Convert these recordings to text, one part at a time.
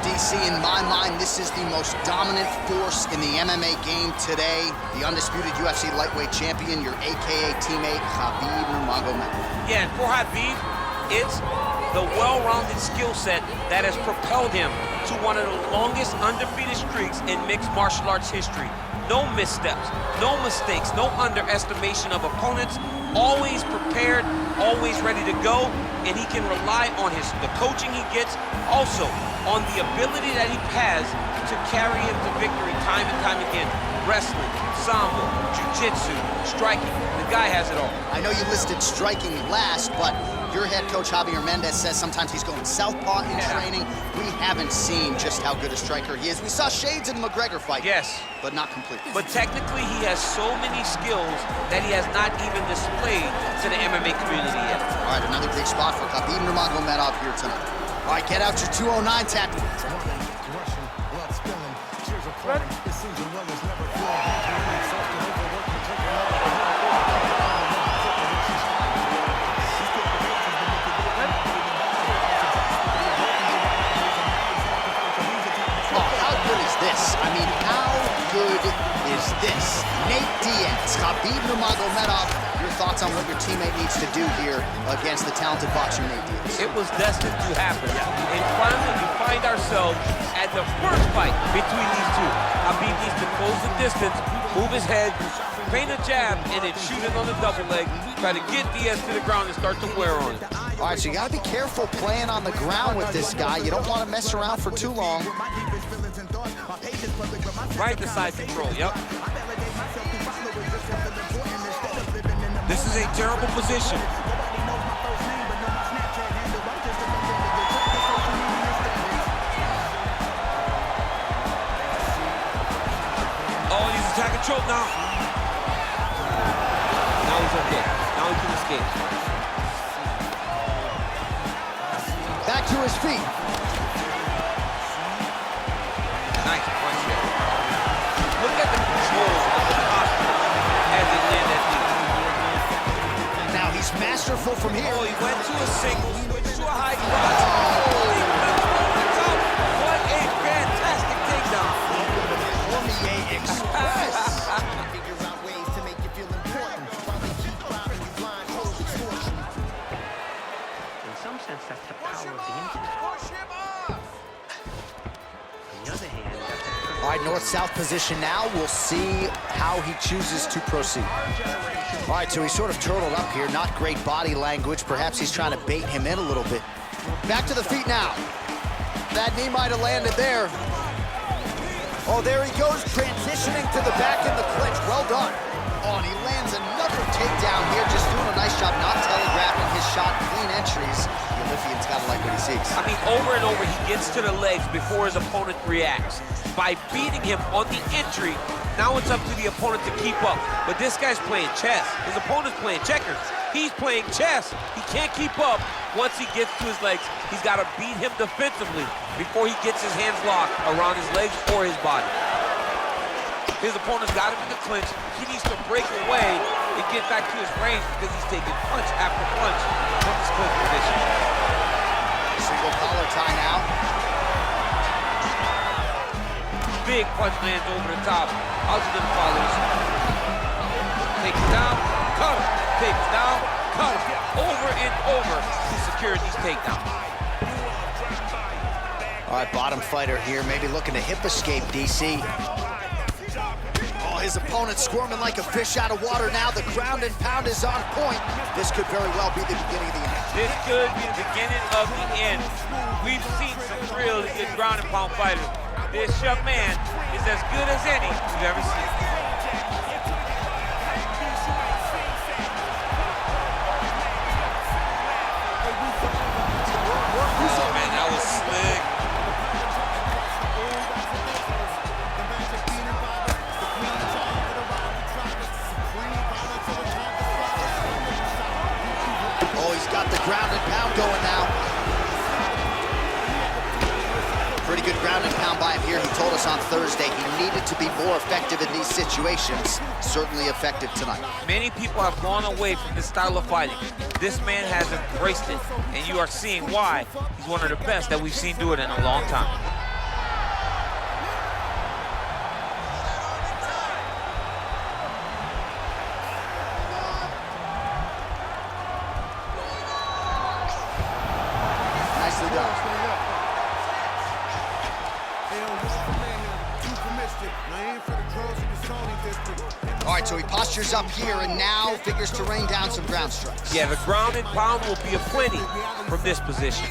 DC. In my mind, this is the most dominant force in the MMA game today. The undisputed UFC lightweight champion, your AKA teammate, Khabib Nurmagomedov. Yeah, and for Khabib, it's the well-rounded skill set that has propelled him to one of the longest undefeated streaks in mixed martial arts history. No missteps, no mistakes, no underestimation of opponents, always prepared, always ready to go, and he can rely on the coaching he gets, also on the ability that he has to carry him to victory time and time again. Wrestling, sambo, jiu-jitsu, striking, the guy has it all. I know you listed striking last, but your head coach, Javier Mendez, says sometimes he's going southpaw in training. We haven't seen just how good a striker he is. We saw shades in the McGregor fight. Yes. But not completely. But technically, he has so many skills that he has not even displayed to the MMA community yet. All right, another big spot for Khabib Nurmagomedov here tonight. All right, get out your 209 tap. I mean, how good is this? Nate Diaz, Khabib Nurmagomedov, your thoughts on what your teammate needs to do here against the talented boxer Nate Diaz? It was destined to happen. And finally, we find ourselves at the first fight between these two. Khabib needs to close the distance, move his head, feint a jab, and then shoot it on the double leg. Try to get Diaz to the ground and start to wear on it. All right, so you got to be careful playing on the ground with this guy. You don't want to mess around for too long. Right to side control, yep. This is a terrible position. Oh, he's attacking choke now. Now he's okay. Now he can escape. Back to his feet. Nice punch there. Look at the control of the posture as he landed that knee. Now he's masterful from here. Oh, he went to a single, switched to a high cross. Oh, he went over the top. What a fantastic takedown. Cormier Express. Figure out ways to make you feel important while they keep robbing you blind, hold extortion. In some sense, that's the power of the internet. Push him off! On the other hand, that's a All right, north-south position now. We'll see how he chooses to proceed. All right, so he's sort of turtled up here. Not great body language. Perhaps he's trying to bait him in a little bit. Back to the feet now. That knee might have landed there. Oh, there he goes, transitioning to the back in the clinch. Well done. Oh, and he lands another takedown here. Just doing a nice job not telegraphing his shot. Clean entries. The Olympian's got to like what he sees. I mean, over and over, he gets to the legs before his opponent reacts. By beating him on the entry, now it's up to the opponent to keep up. But this guy's playing chess. His opponent's playing checkers. He's playing chess. He can't keep up. Once he gets to his legs, he's got to beat him defensively before he gets his hands locked around his legs or his body. His opponent's got him in the clinch. He needs to break away and get back to his range because he's taking punch after punch from this clinch position. Single collar tie now. Big punch lands over the top. How's he gonna follow this? Takes down, cut him. Takes down, cut him. Over and over to secure these takedowns. All right, bottom fighter here, maybe looking to hip escape, DC. Oh, his opponent squirming like a fish out of water now. The ground and pound is on point. This could very well be the beginning of the end. This could be the beginning of the end. We've seen some really good ground and pound fighters. This young man is as good as any we've ever seen. Oh man, that was slick. Oh, he's got the ground and pound going now. Pretty good ground and pound by him here. He told us on Thursday he needed to be more effective in these situations. Certainly effective tonight. Many people have gone away from this style of fighting. This man has embraced it, and you are seeing why he's one of the best that we've seen do it in a long time. Postures up here and now figures to rain down some ground strikes. Yeah, the ground and pound will be aplenty from this position.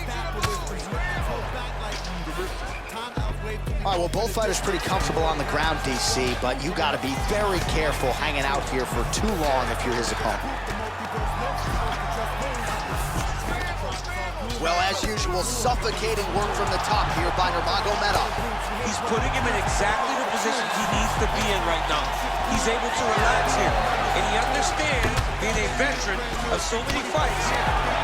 All right, well, both fighters pretty comfortable on the ground, DC, but you got to be very careful hanging out here for too long if you're his opponent. Well, as usual, suffocating work from the top here by Nurmagomedov. He's putting him in exactly the position he needs to be in right now. He's able to relax here, and he understands, being a veteran of so many fights,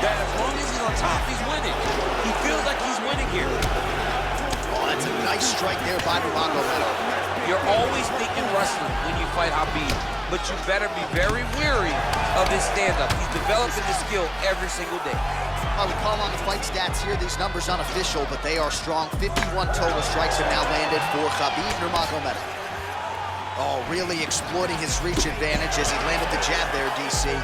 that as long as he's on top, he's winning. He feels like he's winning here. Oh, that's a nice strike there by Nurmagomedov. You're always thinking wrestling when you fight Khabib, but you better be very wary of his stand-up. He's developing the skill every single day. We call on the fight stats here. These numbers unofficial, but they are strong. 51 total strikes have now landed for Khabib Nurmagomedov. Oh, really exploiting his reach advantage as he landed the jab there, DC.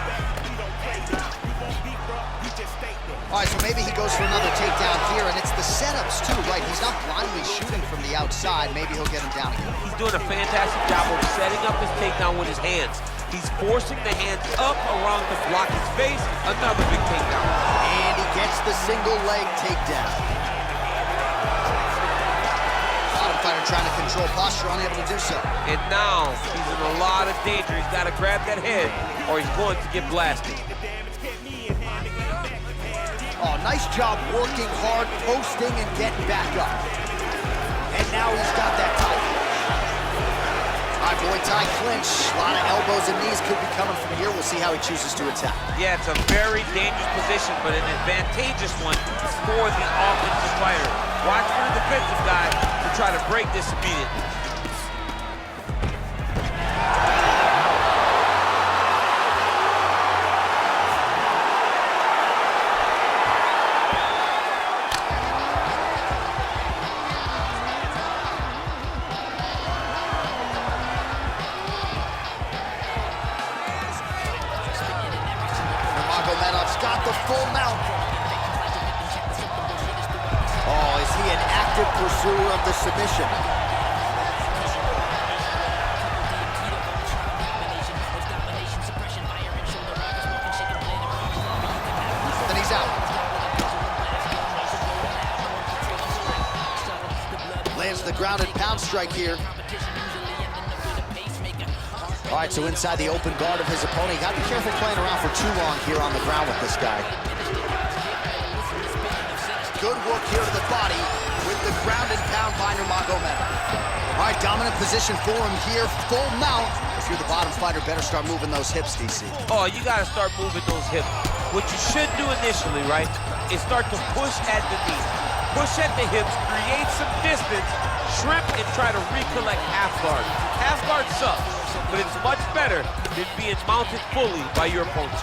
All right, so maybe he goes for another takedown here, and it's the setups too, right? He's not blindly shooting from the outside. Maybe he'll get him down again. He's doing a fantastic job of setting up his takedown with his hands. He's forcing the hands up around to block his face. Another big takedown. And he gets the single leg takedown. Bottom fighter trying to control posture, unable to do so. And now he's in a lot of danger. He's got to grab that head or he's going to get blasted. Oh, nice job working hard, posting, and getting back up. And now he's got that tight. All right, Muay Thai clinch. A lot of elbows and knees could be coming from here. We'll see how he chooses to attack. Yeah, it's a very dangerous position, but an advantageous one for the offensive fighter. Watch for the defensive guy to try to break this immediately. Nurmagomedov's got the full mount. Oh, is he an active pursuer of the submission? Then he's out. Lands the ground and pound strike here. All right, so inside the open guard of his opponent. You got to be careful playing around for too long here on the ground with this guy. Good work here to the body with the ground and pound by Nurmagomedov. All right, dominant position for him here, full mount. If you're the bottom fighter, better start moving those hips, DC. Oh, you got to start moving those hips. What you should do initially, right, is start to push at the knee. Push at the hips, create some distance, shrimp, and try to recollect half guard. Half guard sucks, but it's much better than being mounted fully by your opponent.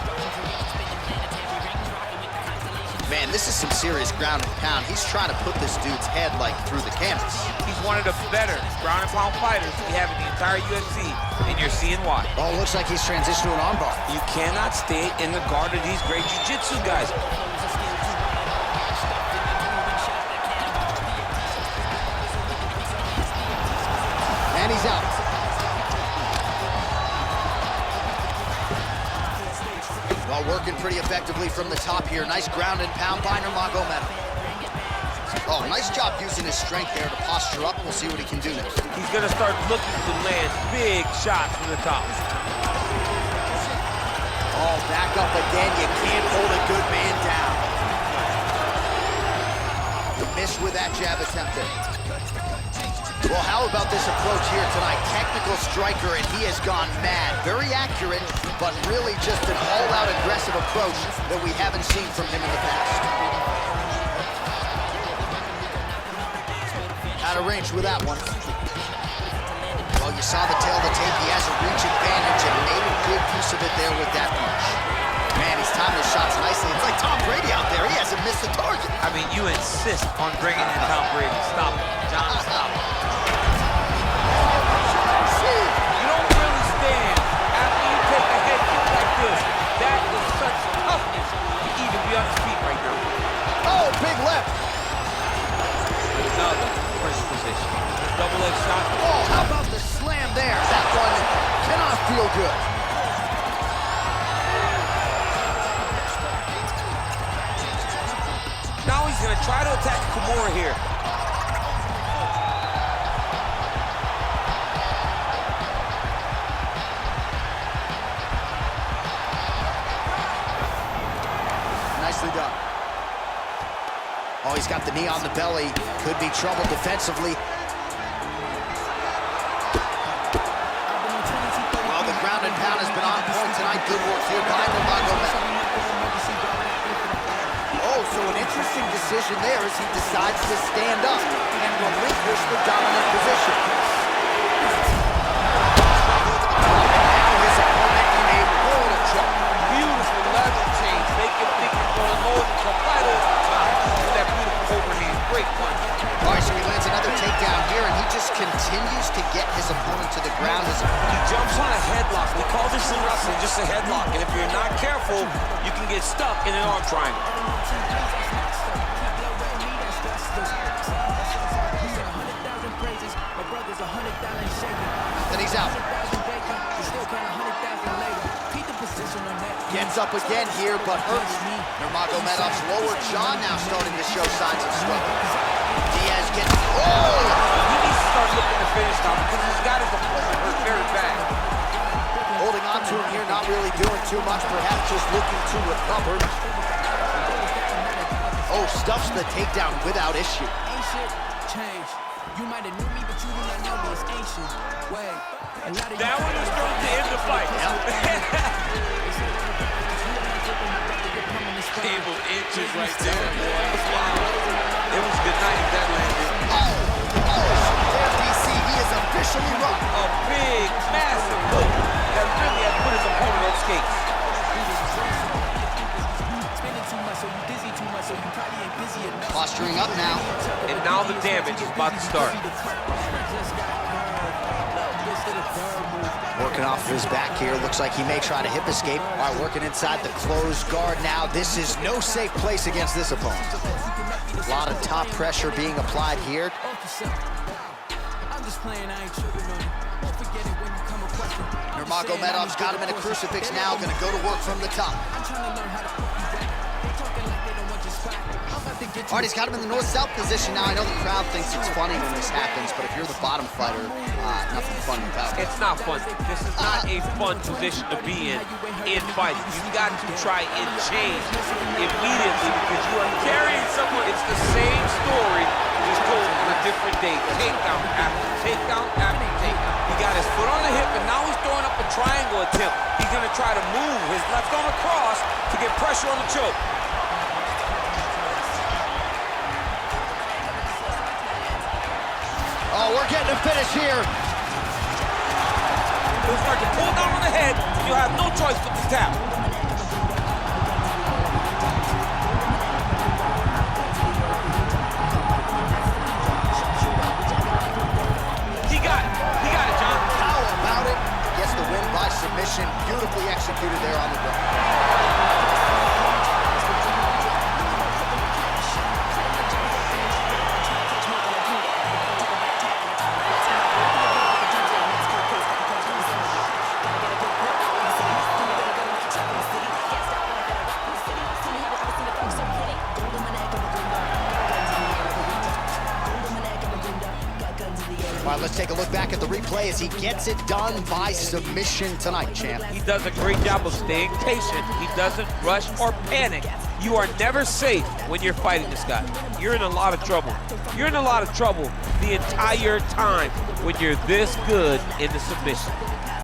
Man, this is some serious ground and pound. He's trying to put this dude's head, like, through the canvas. He's one of the better ground and pound fighters we have in the entire UFC, and you're seeing why. Oh, looks like he's transitioned to an armbar. You cannot stay in the guard of these great jiu-jitsu guys. And he's out. Well, working pretty effectively from the top here. Nice ground and pound by Nurmagomedov. Oh, nice job using his strength there to posture up. We'll see what he can do next. He's going to start looking to land big shots from the top. Oh, back up again. You can't hold a good man down. The miss with that jab attempt there. Well, how about this approach here tonight? Technical striker, and he has gone mad. Very accurate, but really just an all-out aggressive approach that we haven't seen from him in the past. Out of range with that one. Well, you saw the tail of the tape. He has a reach advantage and made a good use of it there with that punch. Man, he's timing his shots nicely. It's like Tom Brady out there. He hasn't missed the target. I mean, you insist on bringing in Tom Brady. Stop it. John, stop it. You don't really stand after you take a head kick like this. That is such toughness to even be on his feet right now. Oh, big left. Another first position. Double leg shot. Oh, how about the slam there? That one cannot feel good. gonna try to attack Kimura here. Nicely done. Oh, he's got the knee on the belly. Could be trouble defensively. Well, the ground and pound has been on point tonight. Good work here by Nurmagomedov. Oh, so an interesting decision there as he decides to stand up and relinquish the dominant position. And now his opponent in a world of trouble. Beautiful level change. Make him think he's going low and come right over the top. With that beautiful overhand. Great punch. All right, so he lands another takedown here, and he just continues to get his opponent to the ground. He jumps on a headlock. We call this in wrestling just a headlock. And if you're not careful, you can get stuck in an arm triangle. Then he's out. Gets up again here, but hurts. Nurmagomedov's lower jaw now starting to show signs of swelling. Diaz gets... Oh! He needs to start looking to finish now because he's got his opponent hurt very bad. Holding on to him here, not really doing too much, perhaps just looking to recover. Oh, stuffs the takedown without issue. You might have knew me, but you do not know me. It's ancient. Wait. That one was thrown to end the fight. Table inches right there, boy. Wow. It was good night if that landed. There, DC, he is officially run. A big, massive hook that really has put his opponent on skates. Posturing up now. And now the damage is about to start. Working off of his back here. Looks like he may try to hip escape. All right, working inside the closed guard now. This is no safe place against this opponent. A lot of top pressure being applied here. Nurmagomedov's got him in a crucifix now. Going to go to work from the top. All right, he's got him in the north-south position now. I know the crowd thinks it's funny when this happens, but if you're the bottom fighter, nothing funny about it. It's not fun. This is not a fun position to be in fighting. You've got to try and change immediately because you are carrying someone. It's the same story, just told on a different day. Takedown after takedown after takedown. He got his foot on the hip, and now he's throwing up a triangle attempt. He's going to try to move his left arm across to get pressure on the choke. Oh, we're getting a finish here. He'll start to pull down on the head. You'll have no choice but to tap. He got it. He got it, John. How about it? Gets the win by submission. Beautifully executed there on the ground. All right, let's take a look back at the replay as he gets it done by submission tonight, champ. He does a great job of staying patient. He doesn't rush or panic. You are never safe when you're fighting this guy. You're in a lot of trouble. You're in a lot of trouble the entire time when you're this good in the submission.